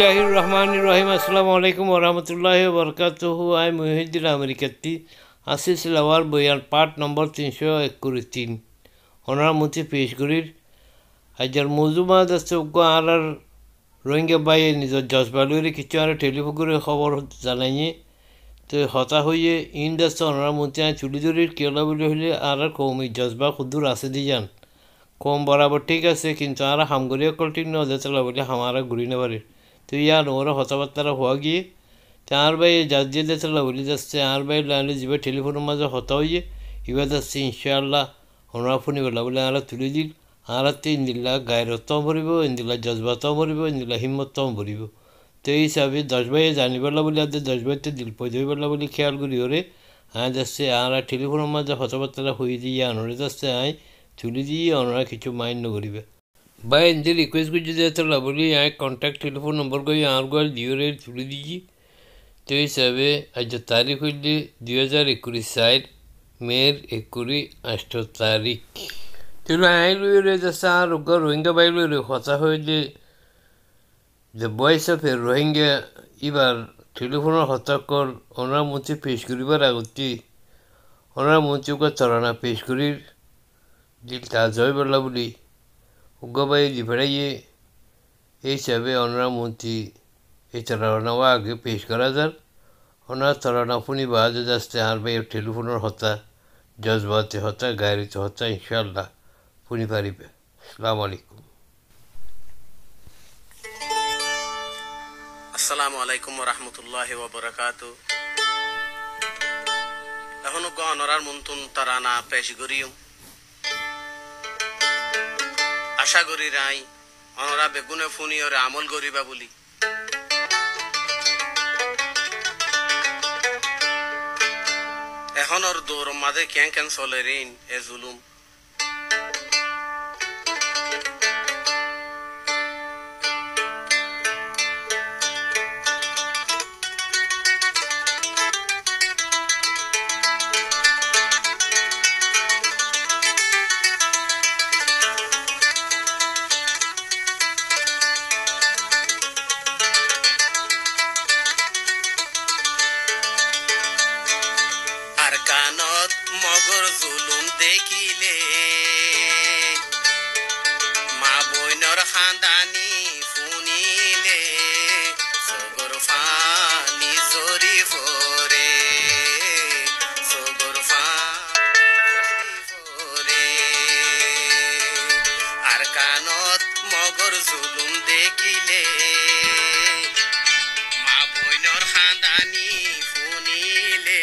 রহমানির রহিম আসসালামু আলাইকুম ওরহমতুল্লাহি বরকাতুহু আই মহিউদ্দিন আমেরিকাতি আসিস লাওয়ার বয়ান পার্ট নম্বর 323 অনারমতি পেশগুড়ির হাজার মজুমা দাসে আর রোহিঙ্গা বাই নিজের জজবালুরি কিছু আর টেলিফোনে খবর জানাইয়ে তো হতা হইয়ে ইন দাসে অনারমতি চুলিদুরির কেলা বলে হইলে আর কৌমি জজবা খুদুর আছে দি যান কম বরাবর ঠিক আছে কিন্তু আর হামগরিয়া কল ঠিক নজর চালা বলে হামারা ঘুরি নেবারে তো ইয়ার ওরা হতাবার্তারা হওয়া গিয়ে আর ভাই যার যে দেশলা বলি যাচ্ছে আর ভাই লাইনে যাবে টেলিফোনের মাঝে হতা হইয়ে এবার যাচ্ছে ইনশাআল্লাহ ওনারা ফোনে বলা বলে আর তুলে দিল আর ইন্দিল্লা গায়রত্বও ভরিব ইন্দিল্লা জজবাতও ভরিব ইন্দিল্লা হিম্মতও ভরিব তো এই হিসাবে 10 ভাইয়ে জানিবেলা বলে আর 10 ভাইতে দিল পয়দা বেলা বলে খেয়াল করি ওরে যাচ্ছে আর টেলিফোনের মাঝে হতাবার্তারা হয়ে দিয়ে আনরে যাচ্ছে তুলে দিয়ে ওনারা কিছু মাইন্ড করিবে বা এদের রিকোয়েস্ট করছি যেতলা বলি কন্ট্যাক্ট টেলিফোন নম্বর করে আর গোয়াল দিওরে তুলে দিয়েছি তো হিসাবে আজ তারিখ হইলে 2021 মের 8 তারিখ তুলো লইরে যাচ্ছে আর রোহিঙ্গা বাই লইরে কথা হইলে দ্য ভয়েস অফ এ রোহিঙ্গা এবার টেলিফোনের হত্যাকর ওনার মধ্যে পেশ করিবার আগতে ওনার মধ্যে তরানা পেশ করির দিল কাজ হয় বললা বলি উগ্রবাই লিফেড়াইয়ে এই হিসাবে ওনারা মন্ত্রী এই তরানাও আগে পেশ করা যান ওনার তরানা ফুনি বাজে যাচ্ছে আর ভাই টেলিফোনের হতা জজবাতে হতা গাড়িতে হতা ইনশাল্লাহ ফুনি পারিবে আসসালামু আলাইকুম আসসালামু আলাইকুম রহমতুল্লাহি ওয়াবারাকাতু এখনো গণরার মন্তুন তরানা পেশ করিও আশা করি রাই অনরা বেগুনে ফুনি ওরে আমল করিবা বলি এখন ওর দৌড় মাঝে কেন চলে ঋণ এ জুলুম কানত মগর জুলুম দেখিলে মা বইনর খানদানি শুনিলে সগর ফানি জরি ফরে সগর ফানি ফরে আর কানত মগর জুলুম দেখিলে মা বইনর খানদানি শুনিলে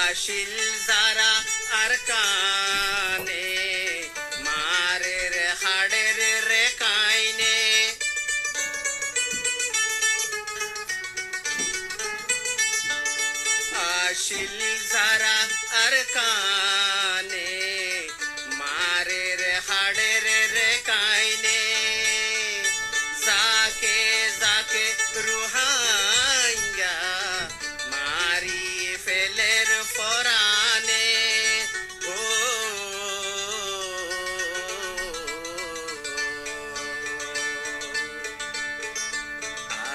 আশিল যারা আর কানে মারে রে হাড়ে রে কাইনে আশিল যারা আর কানে মারে রে হাড়ে রে কাইনে যাকে যাকে রুহাইয়া মারি ফেলের পরানে ও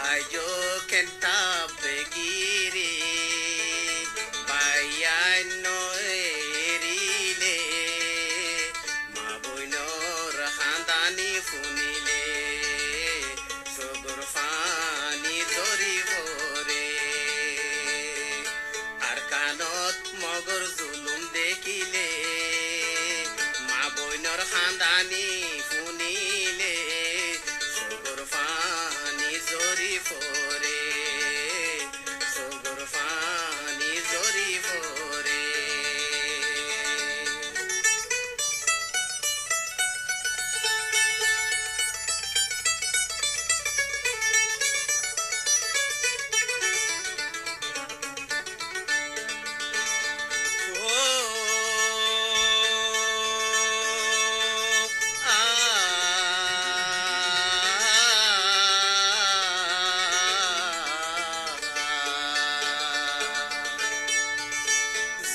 আয়ো কেন্তা বেগিরে বাইয়ান এরিলে মা বইনর হান্দানি ফুনিলে সগর ফানি জরি ভরে আর কানত মগর জুলুম দেখিলে মা বইনর খানদানি শুনিলে সগর ফানি জরি ফরে সগর ফানি ফরে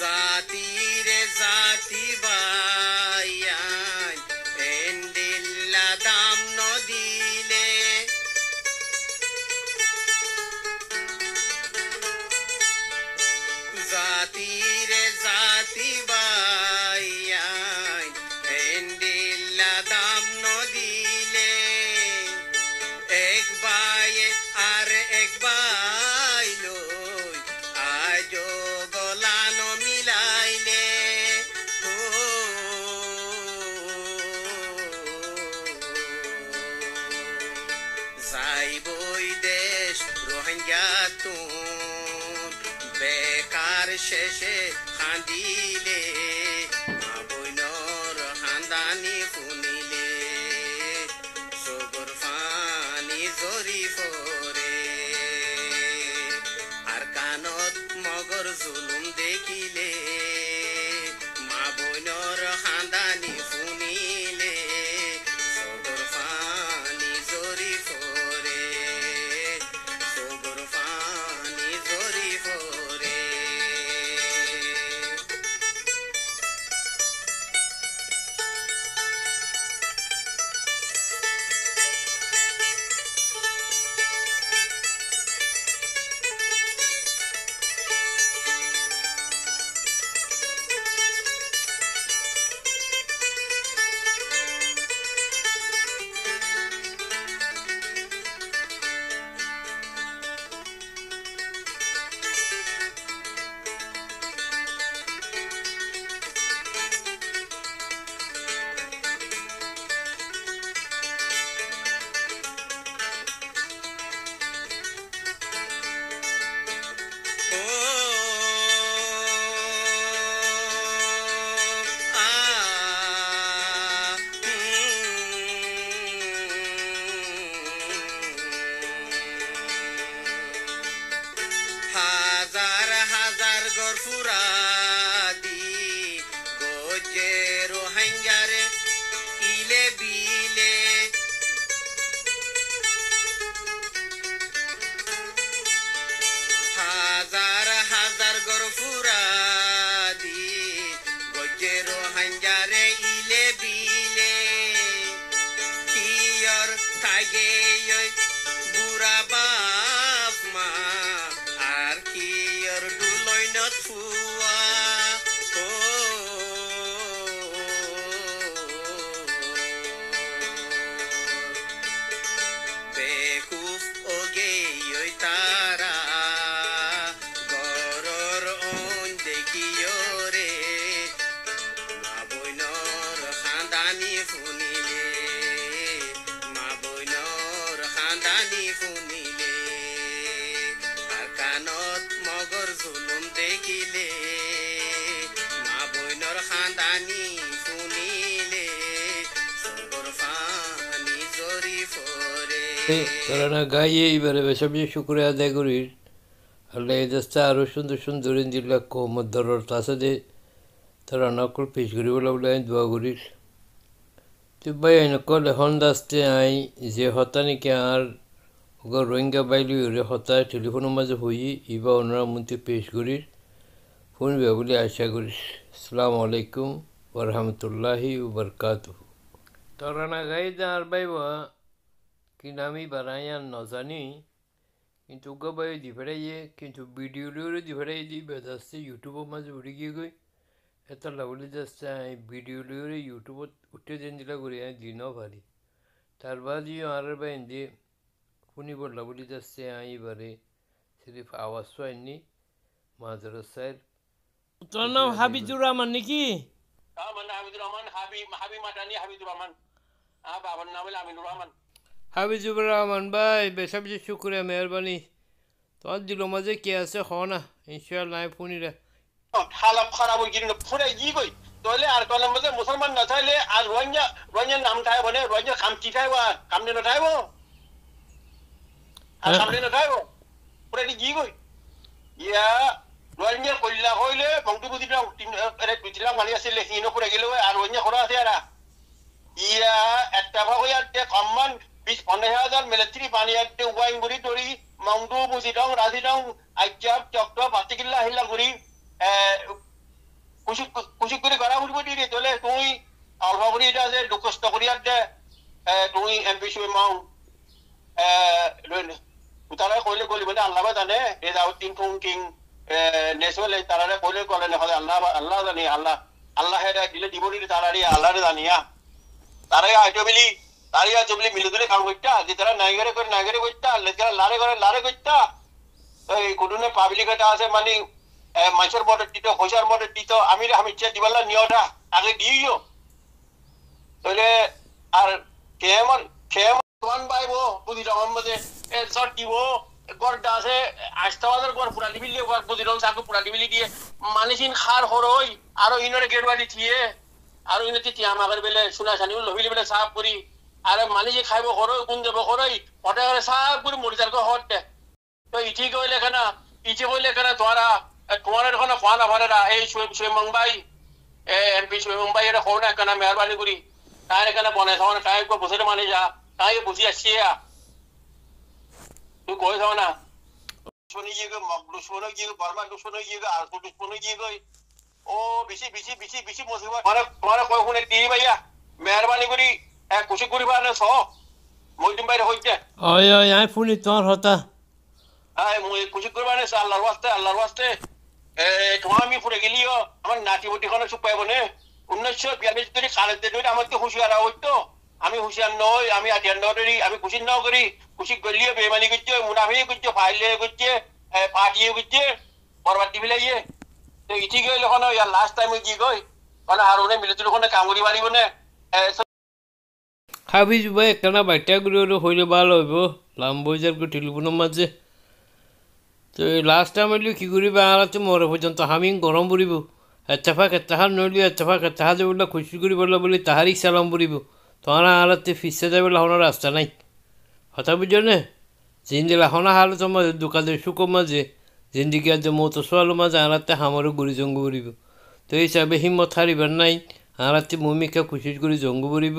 জাতিরে জাতি বাইয়ান পেন্ডিল্লা দাম নদিলে জাতিরে জাতি বাইয়ান পেন্ডিল্লা দাম নদিলে এক বায়ে আর এক বাই লই আজ গলানো মিলাইলে যাইবই দেশ রোহিঙ্গা তুন বেকার শেষে খান্দিলে মা বইনর খান্দানি শুনিলে সগর ফানি জরি ফরে আর কানত মগর জুলুম দেখিলে মা বইনর খান্দানি শুনিলে সগর ফানি জরি ফরে সগর ফানি জরি ফরে হাজার হাজার গরফুরা দি গজে রোহিঙ্গারে ইলে বিলে হাজার হাজার গরফুরা দি গজে রোহিঙ্গারে ইলে বিলে কিয়র থাকে বুড়া বাপ মা আর কিয়র ডুলইন থুয়া বেকুফ ওগে তারা গরর ওন দেখিও রে মা বইনর খান্দানি শুনিলে মা বইনর খান্দানি শুনিলে আর কানত মগর জুলুম দেখিলে মা বইনর খান্দানি শুনিলে সগর ফানি জরি ফরে তারা না গাইয়ে এইবারে বেশি শুক্রে আদায় করি আল্লাহ এই দেশটা আরও সুন্দর সুন্দর জিল্লা কমত ধরার আছে যে তারা নকল পেশ করি বলে বলে আমি দোয়া করিস তো ভাই নকল এখন দাসতে আই যে হতা নাকি আর ওগা রোহিঙ্গা বাইলি ওরে হতা টেলিফোনের মাঝে হই ইবা ওনারা মধ্যে পেশ করিস শুনবে বলে আশা করিস আসসালামু আলাইকুম ওরহামতুল্লাহি ওবরকাতুহু তারা না গাই আর বাইবা কি নামি বানাইয়া নজানি কিন্তু ওগা বাই দি ফেরাইয়ে কিন্তু ভিডিও লিওরে দি ফেরাই দি বেদাস্তে ইউটিউবের মাঝে উঠে গিয়ে গই এটা লাভলি যাচ্ছে ভিডিও লিওরে ইউটিউবত উঠে দিন দিলা করি আমি দিনও পারি তার বাদে আর বাইন দিয়ে শুনিব লাভলি যাচ্ছে এবারে সিরিফ আওয়াজ পাইনি মাজারত সাহেব তোর নাম হাবিজুর রহমান নাকি মানে হাবিজুর রহমান হাবি মাটানি হাবিজুর রহমান বাবার নাম হলো আমিনুর রহমান হাবিজুর রহমান ভাই বেশা বেশি শুক্রিয়া মেহরবানি তোমার দিল মাঝে কে আছে হ না ইনশাল্লাহ ফোনিরা হালাপ খারাপ হয়ে গিয়ে ফুরে গিয়ে গই তাহলে আর কলের মধ্যে মুসলমান না থাকলে আর রোহিঙ্গা নাম থাকবো না রোহিঙ্গা খামতি থাকবো কামনে না থাকবো আর কামনে না থাকবো ফুরে গিয়ে গই ইয়া রোহিঙ্গা কল্যা হইলে বংটু বুঝিলাম দুইলাম মানি আসলে হিনো ফুরে গেলে আর রোহিঙ্গা খরা আছে আর ইয়া একটা ভাগ হইয়া কমমান 20-15,000 মিলিটারি বানিয়াতে ওয়াইং বুড়ি তরি মাউন্টু বুঝিদং রাজিদং আইচাপ চক্র পাতিকিল্লা হিল্লা গুড়ি কুশি করে করা উঠবো দিয়ে তোলে তুই অল্প করি এটা যে দুঃখস্থ করি আর তুই এমপি সুই মাউ তারা কইলে গলি মানে আল্লাহ জানে এ যাও তিন ফুং কিং নেসলে তারা কইলে কলে না আল্লাহ আল্লাহ জানি আল্লাহ আল্লাহ এটা দিলে দিব দিলে তারারি আল্লাহরে জানিয়া তারাই আইটো মিলি তারিয়া জবলি মিলে দিলে কাম করতা যে তারা নাইগারে করে নাইগারে করতা লেজরা লারে করে লারে করতা এই কুডুনে পাবলিক এটা আছে মানে মাছের মডেল দিত হোসার মডেল দিত আমি ইচ্ছা দিবাল্লা নিয়টা আগে দিও তাহলে আর কেমন তোয়ান বাইবো বুঝি রকম মধ্যে শর্ট দিব গড়টা আছে আস্তাবাদের গড় পুরা দিবিলি বুঝি রকম সাকু পুরা দিবিলি দিয়ে মানুষিন খার হরই আরো ইনরে গেটবাড়ি থিয়ে আরো ইনতে তিয়া আমাদের বেলে শুনা শানি লবিলি বেলে সাফ করি আরে মানুষে খাইব হরই কোন যাব হরই পটে করে সাফ করে মরিদার কো হটে তো ইটি কইলে কেনা ইটি কইলে কেনা তোমার এখন কোয়ানা ভাড়া এই সুই মুম্বাই এমপি সুই মুম্বাই এটা কোনা কেনা মেহরবানি করি তাই কেনা বনে থাও তাই কো বসে মানে যা তাই বুঝি আসছে তুই কই থাও না শুনি গিয়ে মগলু শুনে গিয়ে বর্মা শুনে গিয়ে আর তো শুনে গিয়ে গই ও বেশি মুসিবত তোমার কই শুনে দিই ভাইয়া মেহরবানি করি কুশি করি বানে ছ মইদিন বাইরে হইতে ওই আই ফুনি তোমার হতা আয় মই কুশি করি বানে আল্লাহর ওয়াস্তে তোমার আমি ফুরে গেলিও আমার নাতি বটি কোনো চুপ পাইব না 1942 ধরে কালেতে ধরে আমার তো হুঁশিয়ার হইতো আমি হুঁশিয়ার নই আমি আটিয়ার নরি আমি খুশি নাও করি খুশি গলিয়ে বেমানি করছে মুনাফি করছে ফাইলে করছে পার্টিয়ে করছে বরবাদ দিবি লাগিয়ে তো ইটি গই লখন ইয়ার লাস্ট টাইম কি গই মানে হারুনে মিলে তুলে কোনে কাম করি পারিব না খাবি যাব একখানা বাচ্চাগুলো হইলে ভালো হইব লাম্বইজার টেলিফোনের মাঝে তো লাস্ট টাইম হইলে কী করিবে আর মরে পর্যন্ত আমি গরম পড়িব এত্তেফাক এত্তাহার নইলে এত্তেফাক এত্তাহা যাবলে খুশি করি বললে বলি তাহারই সালাম পড়িব তোমার আলাতে ফিসে যাবে হওয়ার রাস্তা নাই কথা বুঝো না জিন্দিলা হনা হাল তোমার দোকানের সুখর মাঝে জিন্দিগি আজ মতো সোয়ালো মাঝে আলাতে আমারও গুড়ি জঙ্গ পড়িব তো এই হিসাবে হিম্মত হারিবার নাই আলাতে মমিকা খুশি করি জঙ্গ পড়িব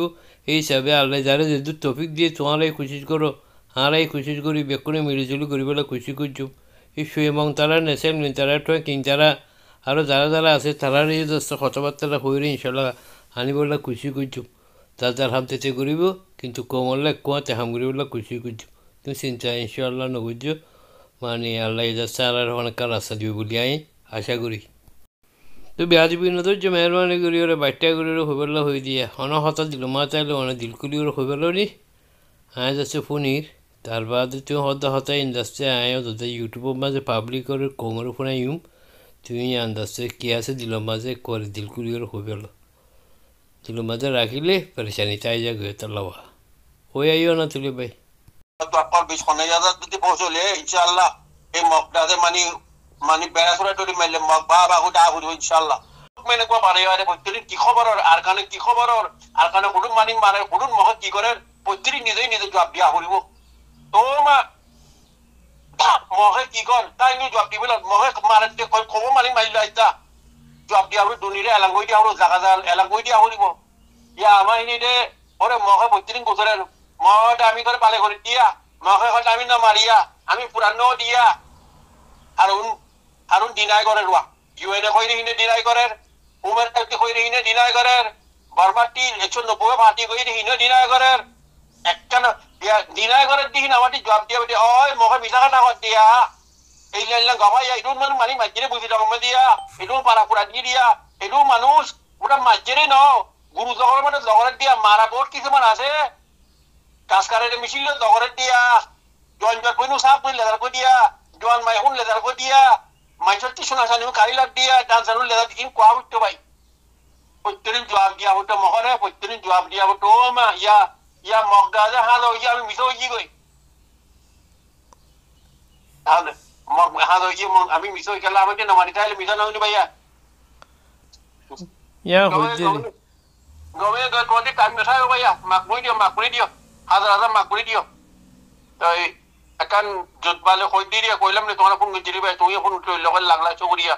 এই হিসাবে আল্লাহ যারা যেহেতু টপিক দিয়ে তোমারাই খুশি করো আরাই খুশি করি বেকুনে মিলিজুলি করি বলে খুশি করছো এই শুয়ে মং তারা নেশাল মিন তারা ঠোয়া কিং তারা আরও যারা আছে তারার এই দোস্ত কথাবার্তা হইরে ইনশাল্লাহ আনি বললে খুশি করছো যার হাম তেতে করিব কিন্তু কমলে কুয়াতে হাম করি বললে খুশি করছো তুমি চিন্তা ইনশাল্লাহ নবুঝো মানে আল্লাহ যাচ্ছে আর অনেক রাস্তা দিবে বলি আমি আশা করি তো ব্যাজ বিনোদর যে মেহরবানি করি ওরা বাচ্চা করি ওরা হইবেলা হয়ে দিয়ে অনেক হতা দিল মা চাইলে অনেক দিল করি ওরা হইবেল নি আয় যাচ্ছে ফোনির তার বাদে তুমি হতা ইন্ডাস্ট্রি আয় তাদের ইউটিউবের মাঝে পাবলিক করে কোমর ফোনে ইউম তুমি আন্দাজে কি আছে দিলের মাঝে করে দিল করি ওরা হইবেল দিলের মাঝে রাখিলে পরেশানি চাই যা গিয়ে তার লওয়া ওই আইও না তুলে ভাই তারপর 20-15,000 যদি পৌঁছলে ইনশাআল্লাহ এই মকদাতে মানে বেড়াছড়া টরি মারলে মক বাবা হুটা হুড়ি ইনশাআল্লাহ মেনে কো বারে বারে পত্রিক কি খবর আর কানে কি খবর আর কানে হুডুন মানি মারে হুডুন মহ কি করে পত্রিক নিজে জবাব দিয়া হরিব তো মা মহে কি কর তাই নি জবাব দিবল মহে মারে তে খবর মানি মাইলা আইতা জবাব দিয়া হরি দুনিরে এলাঙ্গই দিয়া হরি জায়গা এলাঙ্গই দিয়া হরিব ইয়া আমার ইনি দে ওরে মহে পত্রিক গোছরে মহটা আমি করে পালে করে দিয়া মহে হল আমি না মারিয়া আমি পুরানো দিয়া হারুন ডিনাই করে রুয়া ইউএনএ কইরে হিনে ডিনাই করে উমের কালকে কইরে হিনে ডিনাই করে বরবাটি 190 পার্টি কইরে হিনে ডিনাই করে একটা ডিনাই করে দিন আমাটি জবাব দিয়া বলি ওই মহে মিছা কথা কর দিয়া এই লাইন গবাই এইটু মানে মাঝিরে বুঝি রকম দিয়া এইটু পারা পুরা দিয়ে দিয়া এইটু মানুষ ওটা মাঝিরে ন গুরু জগর মানে জগরের দিয়া মারা বহুত কিছুমান আছে কাজকারে মিছিল জগরের দিয়া জঞ্জর কইনু সাপ কই লেদার কই দিয়া জোয়ান মাই হুন লেদার কই দিয়া মাইছতি শোনা জানি কারি লাগ দিয়া ডান্সারু লেদার ইন কোয়া হইতো ভাই পত্তরিন জবাব দিয়া হইতো মহরে পত্তরিন জবাব দিয়া হইতো মা ইয়া মগদাজা হালো ইয়া আমি মিছো কি কই তাহলে মগ হালো ইয়া আমি মিছো গেলা আমাকে না মারি তাইলে মিছো না হইনি ভাইয়া ইয়া হইজেরি গমে কোটি টাইম না থাকে ভাইয়া মাক মুই দিও হাজার মাক মুই দিও তাই একান জুতবালে কই দিরিয়া কইলাম নে তোমরা ফোন গিরি ভাই তুই ফোন লগল লাগলা চুরিয়া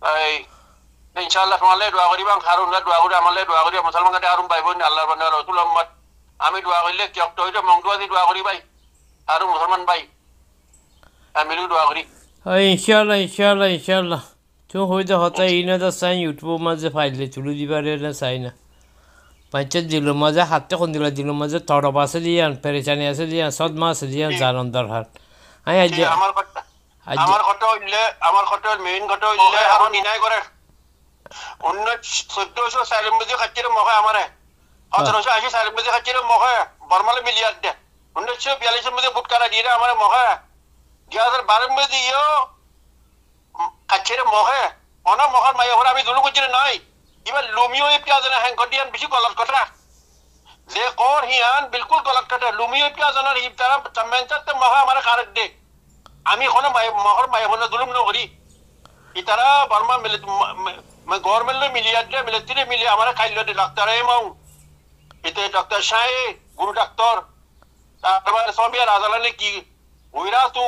তাই ইনশাআল্লাহ তোমালে দোয়া করিবা হারুন দোয়া করি আমালে দোয়া করি মুসলমান কাটে হারুন ভাই বোন আল্লাহর বান্দা রাসূল মুহাম্মদ আমি দোয়া কইলে কি অক্ত হইতো মংদুয়া দি দোয়া করি ভাই হারুন মুসলমান ভাই আমি দোয়া করি ইনশাআল্লাহ তুই হইতো হতা ইনা দা সাইন ইউটিউব মাঝে ফাইলে চুলু দিবারে না সাই না পঞ্চায়েত দিলো মাঝে হাতে কোন দিলো মাঝে তড়প আছে দিয়ান পেরেচানি আছে দিয়ান সদমা আছে দিয়ান জানন্দার হাট আই আজ আমার কথা মেইন কথা হইলে আর নিনাই করে 1440 খাচ্ছিল মখে আমারে 1780 খাচ্ছিল মখে বর্মালে মিলিয়ার দে 1942 মধ্যে বুটকারা দিয়ে আমারে মখে 2012 মধ্যে দিও খাচ্ছিল মখে অনা মখার মাই হরা আমি দুলু করছিল নাই ইবা লুমিও পেঁয়াজ না হ্যাং কটিয়ান বেশি গলত কথা যে কোর হিয়ান বিলকুল গলত কথা লুমিও পেঁয়াজ না হিপ তারা চম্মেনতে মখে আমারে কারক দে আমি কোনো মখর মাই হনা দুলুম নকরি ইতারা বর্মা মিলে গভর্নমেন্ট মিলিটারি মিলি আমার খাইল ডাক্তার এমাও এতে ডাক্তার শাহে গুরু ডাক্তার তারপরে সবিয়া রাজালানে কি ওইরা তু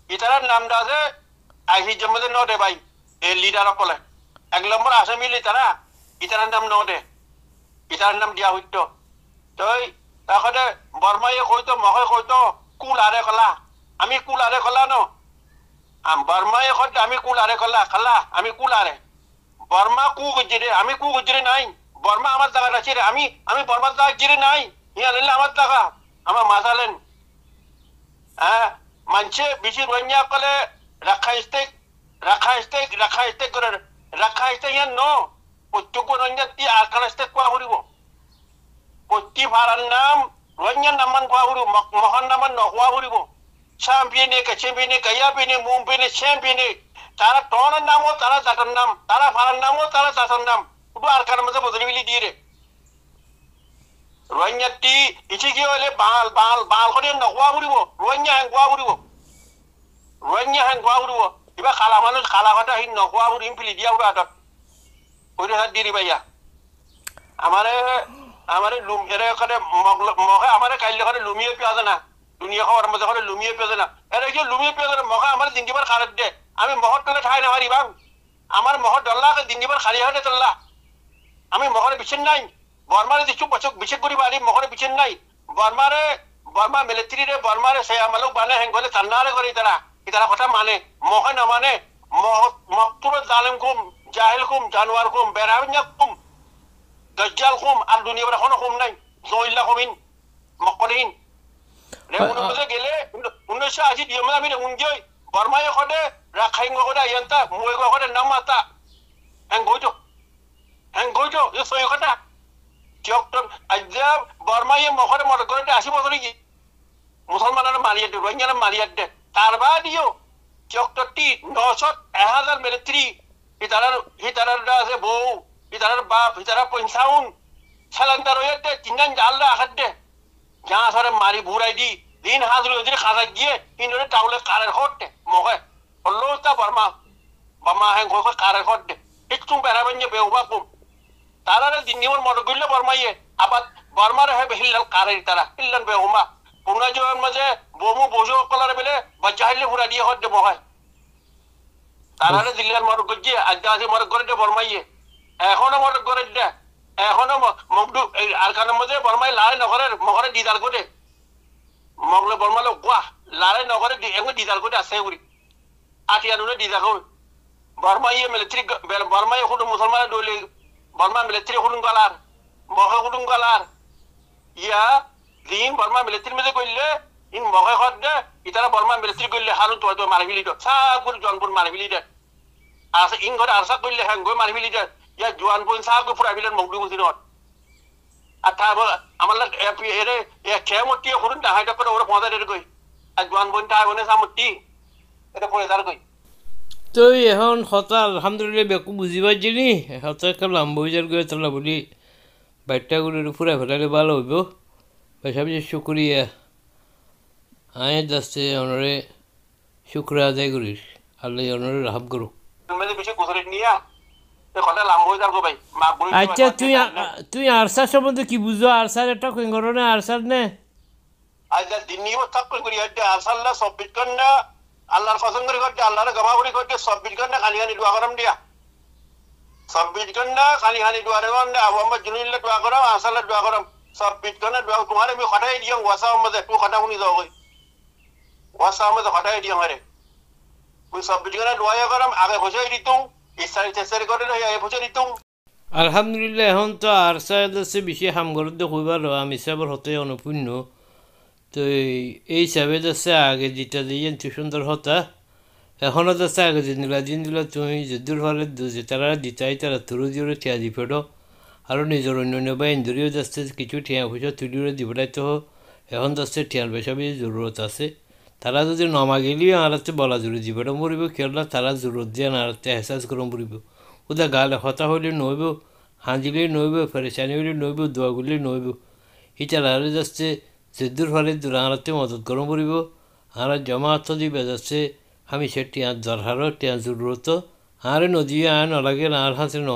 ইতারার নামটা আছে আইহি জমদে ন দে ভাই এই লিডার অকলে 1 নম্বর আসামি তারা ইতারার নাম ন দে ইতারার নাম দিয়া হইতো তই তাকতে বর্মায়ে কইতো মহে কইতো কুলারে কলা আমি কুলারে কলা ন বর্মায়ে কইতো আমি কুলারে কলা খালা আমি কুলারে বর্মা কু গজরে আমি কু গজরে নাই বর্মা আমার জায়গা আছে রে আমি বর্মার জায়গা জিরে নাই ইয়া লইলে আমার জায়গা আমার মাসালেন হ্যাঁ মানছে বেশি রোহিঙ্গা কলে রাখা স্টেক করে রাখা স্টেক ইয়ান ন প্রত্যেক রোহিঙ্গা তি আরকান স্টেক কোয়া হরিব প্রতি ভাড়ার নাম রোহিঙ্গার নামান কোয়া হরিব মহান নামান ন কোয়া হরিব চ্যাম্পিয়নে কাছেপিনে কাইয়াপিনে মুম্পিনে চ্যাম্পিয়নে তারা টনের নামও তারা জাতার নাম তারা ভাড়ার নামও তারা জাতার নাম শুধু আরকার মধ্যে বদলি মিলি দিয়ে রে রোহিঙ্গাটি ইচ্ছে কি হলে বাল করে নকোয়া ফুরিব রোহিঙ্গা হ্যাং কোয়া ফুরিব কিবা খালা মানুষ খালা কথা সি নকোৱা ফুৰিম ফিলি দিয়া ফুৰা হাতত কৰি হাত দি দিবাইয়া আমারে এরে করে মখে আমারে কাইলে করে লুমিয়ে পেঁয়াজ না দুনিয়া খাওয়ার মধ্যে করে লুমিয়ে পেঁয়াজ না এরে কি লুমিয়ে পেঁয়াজ মখে আমার দিনদিবার খারাপ দে আমি মহর তলে ঠাই না পারি বাং আমার মহর ডল্লাকে দিনদিবার খালি হতে চললা আমি মহরে বিছেন নাই বর্মারে দিচ্ছু পচক বিছেক করি পারি মহরে বিছেন নাই বর্মা মিলিটারি রে বর্মারে সে আমালক বানে হেং গলে তান্নারে করে ইতারা কথা মানে মহে না মানে মকতুর জালেম কুম জাহিল কুম জানোয়ার কুম বেরাবিনা কুম দজ্জাল কুম আর দুনিয়া বড় কোনো কুম নাই জইল্লা কুমিন মকলিন রে উনমতে গেলে 1980 দিয়মে আমি উনজয় বর্মায়ে কদে রাখাইঙ্গ কদে আয়ন্তা মুই কদে নামাতা হেং গইতো এ সই কথা চক্টন আজ্জা বর্মায়ে মখরে মত করে 80 বছর কি মুসলমানরা মারিয়ে দে রোহিঙ্গারা মারিয়ে দে তার বাদিও চক্টটি 900,000 মিলিটারি হিতারার আছে বউ হিতারার বাপ হিতারা 55 সালান্তার হইতে তিনজন জালরা আখাদে যা সরে মারি বুড়াই দি দিন হাজর হইতে খাজা গিয়ে ইনরে টাউলে কারের হটে মগে হল্লোতা বর্মা হেং কই কারের হটে একটু বেরাবেন বেউবা কম তারারে দিনিওর মত গইলে বর্মাইয়ে আবার বর্মার হে হিল্লাল কারের তারা হিল্লান বেউমা পুনা জোয়ান মাঝে বমু বজো কলার বেলে বাচ্চা হাইলে পুরা দিয়ে হটে মগায় তারারে দিল্লার মত গজ্জে আজকে মত করে দে বর্মাইয়ে এখনো মত করে দে এখনো মগদু আরকানের মধ্যে বর্মাই লারে নগরের মগরে দিদার করে মগলে বর্মালে গোয়া লারে নগরে এমন দিদার করে আছে উড়ি আটিয়ানুনে দিদা কই বর্মাইয়ে মিলিটারি বর্মাইয়ে হুদু মুসলমান দইলে বর্মা মিলিটারি হুদুন গলার মগে হুদুন গলার ইয়া দিন বর্মা মিলিটারি মধ্যে কইলে ইন মগে হদ দে ইতারা বর্মা মিলিটারি কইলে হারু তো মারবিলি দে সাগুর জনপুর মারবিলি দে আছে ইন ঘরে আরসা কইলে হ্যাং গই মারবিলি দে ইয়া জোয়ান পইন সাগু ফুরাবিলেন মগদু গুছিনত আর তারপর আমার এরে খেমতি হুদুন হাইটা করে ওরে পৌঁছা দে কই আর জোয়ান পইন তা বনে সামতি এটা পড়ে তার কই তো এখন হতা আলহামদুলিল্লাহ বেকু বুঝিবার জিনি হতা একটা লম্বা হইজার গিয়ে তোলা বলি বাচ্চাগুলো ফুরা ফেলালে ভালো হইব সবচেয়ে শুক্রিয়া আয় দাসে অনরে শুক্রিয়া আদায় করিস আল্লাহ অনরে রাহাব করুক তুমি বেশি গোসরে নিয়া কথা লাভ হয়ে যাবো ভাই মা বলি আচ্ছা তুই আরসার সম্বন্ধে কি বুঝো আরসার একটা কইঙ্গরনে আরসার নে আজ দিনই থাক করি আসাল্লাহ সব বিটকন না আল্লাহর পছন্দ করে করতে আল্লাহর গমা করি করতে সব বিটকন না খালি খালি দোয়া করাম দিয়া সব বিটকন না খালি খালি দোয়া করাম না মোহাম্মদ জুনুল্লাহ দোয়া করাম আসাল্লাহ দোয়া করাম সব বিটকন দোয়া তোমার আমি হটাই দিও ওয়াসা মধ্যে তুই হটা শুনি যাও কই ওয়াসা মধ্যে হটাই দিও মারে তুই সব বিটকন দোয়া করাম আগে বসে দিতুম ইসারি চেসারি করে না আগে বসে দিতুম আলহামদুলিল্লাহ এখন তো আরসার আছে বেশি হামগরত দেখবার আমি হিসাবের হতে অনুপূর্ণ তো এই হিসাবে যাচ্ছে আগে যেটা দিয়ে সুন্দর হতা এখনও যাচ্ছে আগে দিন দিলা তুমি যদুর ফলে যে তারা দিতাই তারা তুরু দিয়ে ঠিয়া দি ফেটো আর নিজের অন্য বা ইঞ্জুরিও যাচ্ছে কিছু ঠিয়া পয়সা তুলিও দিবটাই তো এখন যাচ্ছে ঠিয়ার পয়সা বেশি জরুরত আছে তারা যদি নমা গেলেও আনাতে বলা জরুরি দিবটা মরিব কেরলা তারা জরুরত দিয়ে আনাতে এহসাস করে মরিব ওদের গালে হতা হইলে নইব হাঁজিলে নইব ফেরেশানি হইলে নইব দোয়াগুলি নইব ইটার আরও যাচ্ছে যদুর ফলে আনাতে মদত করে মরিব আর জমাত দিবে যাচ্ছে আমি সে টিয়ার দরকারও টিয়ার জরুরত আরে নদী আয় নলাগে আর হাসে ন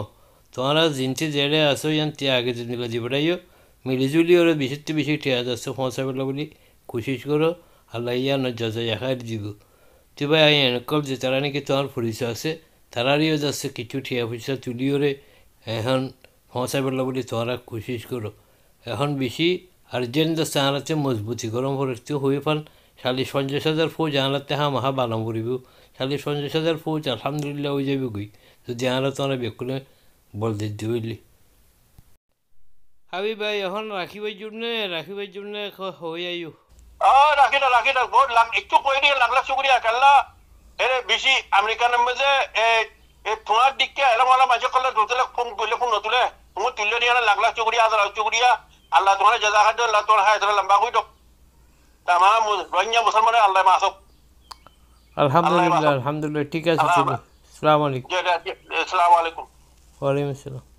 তোমরা জিনতে জেলে আসো ইয়ান টিয়া আগে দিনগুলো দিবটাইও মিলিজুলি ওরা বেশি টিয়া যাচ্ছে পৌঁছাবেলা বলি কোশিশ করো আল্লাহ ইয়ান যজা একাই দিব তুই ভাই আই এনকল যে তারা নাকি তোমার পরিচয় আছে তারারিও যাচ্ছে কিছু টিয়া পয়সা তুলিওরে এখন পৌঁছাবেলা বলি তোমরা কোশিশ করো এখন বেশি আর্জেন্ট যাচ্ছে আনাতে মজবুতি গরম ভরে হয়ে পান 40-50,000 ফৌজ আনাতে মাহা বালাম করিব 40-50,000 ফৌজ আলহামদুলিল্লাহ হয়ে যাবে গই যদি আনা তোমরা বেকুলে বল দিতে হইলি হাবি ভাই এখন রাখিবার জন্য হয়ে আইও রাখি না বহুত একটু কই দিয়ে লাখ লাখ শুক্রিয়া কাল্লা এর বেশি আমেরিকানের মধ্যে তোমার দিককে এরকম আলা মাঝে করলে তুলে ফোন নতুলে তুমি তুললে নিয়ে লাখ লাখ শুক্রিয়া হাজার শুক্রিয়া আল্লাহ তোমার জাজা খাদ্য আল্লাহ তোমার হায় লম্বা কই তো তামাম রোহিঙ্গা মুসলমানের আল্লাহ মাসুক আলহামদুলিল্লাহ ঠিক আছে আসসালামু আলাইকুম আসসালামু আলাইকুম ওয়ালাইকুম আসসালাম